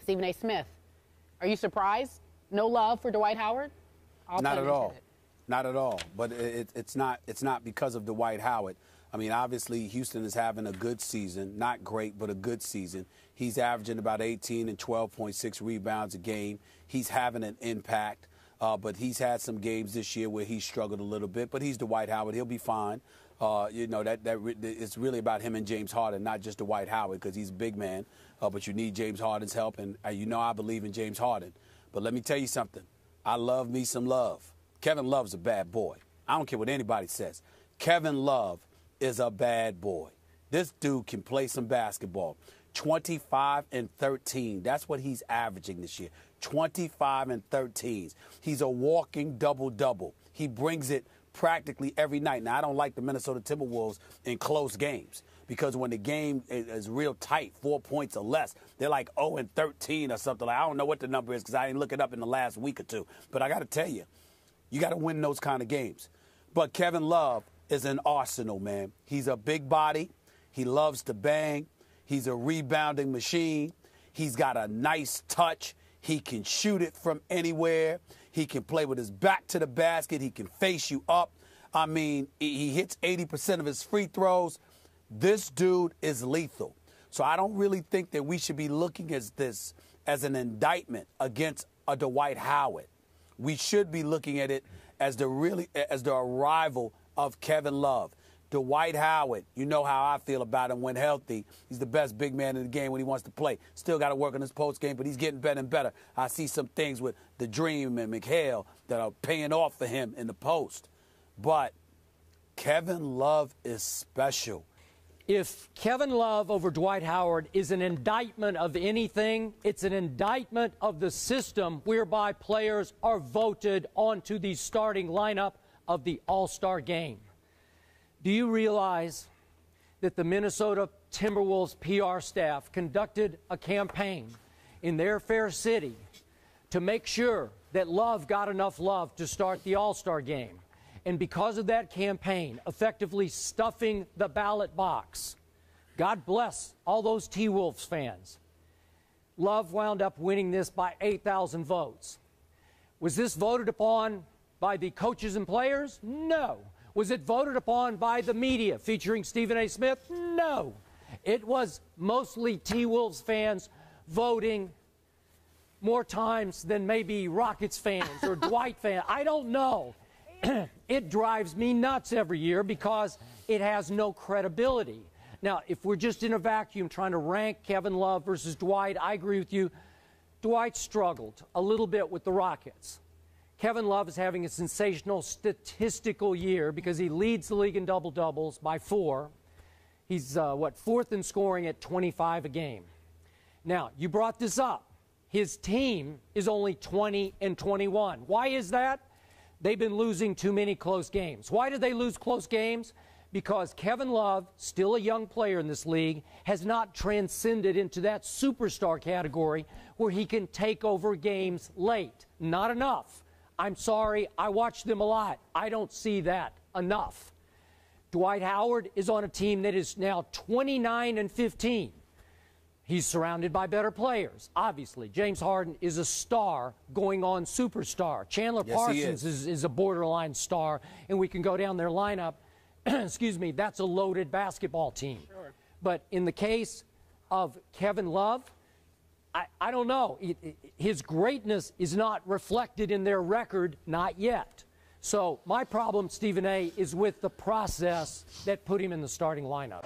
Stephen A. Smith. Are you surprised? No love for Dwight Howard? Not at all. Not at all. But it's not because of Dwight Howard. I mean, obviously, Houston is having a good season. Not great, but a good season. He's averaging about 18 and 12.6 rebounds a game. He's having an impact. But he's had some games this year where he struggled a little bit. But he's Dwight Howard. He'll be fine. It's really about him and James Harden, not just Dwight Howard, because he's a big man. But you need James Harden's help, and I believe in James Harden. But let me tell you something. I love me some Love. Kevin Love's a bad boy. I don't care what anybody says. Kevin Love is a bad boy. This dude can play some basketball. 25 and 13. That's what he's averaging this year. 25 and 13. He's a walking double-double. He brings it practically every night. Now, I don't like the Minnesota Timberwolves in close games because when the game is real tight, 4 points or less, they're like 0 and 13 or something. I don't know what the number is because I didn't look it up in the last week or two. But I got to tell you, you got to win those kind of games. But Kevin Love is an arsenal, man. He's a big body. He loves to bang. He's a rebounding machine. He's got a nice touch. He can shoot it from anywhere. He can play with his back to the basket. He can face you up. I mean, he hits 80% of his free throws. This dude is lethal. So I don't really think that we should be looking at this as an indictment against a Dwight Howard. We should be looking at it as the arrival of Kevin Love. Dwight Howard, you know how I feel about him when healthy. He's the best big man in the game when he wants to play. Still got to work on his post game, but he's getting better and better. I see some things with the Dream and McHale that are paying off for him in the post. But Kevin Love is special. If Kevin Love over Dwight Howard is an indictment of anything, it's an indictment of the system whereby players are voted onto the starting lineup of the All-Star game. Do you realize that the Minnesota Timberwolves PR staff conducted a campaign in their fair city to make sure that Love got enough love to start the All-Star game? And because of that campaign, effectively stuffing the ballot box, God bless all those T-Wolves fans, Love wound up winning this by 8,000 votes. Was this voted upon by the coaches and players? No. Was it voted upon by the media featuring Stephen A. Smith? No. It was mostly T-Wolves fans voting more times than maybe Rockets fans or Dwight fans. I don't know. It drives me nuts every year because it has no credibility. Now, if we're just in a vacuum trying to rank Kevin Love versus Dwight, I agree with you. Dwight struggled a little bit with the Rockets. Kevin Love is having a sensational statistical year because he leads the league in double-doubles by 4. He's, fourth in scoring at 25 a game. Now, you brought this up. His team is only 20 and 21. Why is that? They've been losing too many close games. Why did they lose close games? Because Kevin Love, still a young player in this league, has not transcended into that superstar category where he can take over games late. Not enough. I'm sorry, I watch them a lot. I don't see that enough. Dwight Howard is on a team that is now 29 and 15. He's surrounded by better players, obviously. James Harden is a star going on superstar. Chandler Parsons is a borderline star, and we can go down their lineup. Excuse me, that's a loaded basketball team. Sure. But in the case of Kevin Love, I don't know. His greatness is not reflected in their record, not yet. So my problem, Stephen A., is with the process that put him in the starting lineup.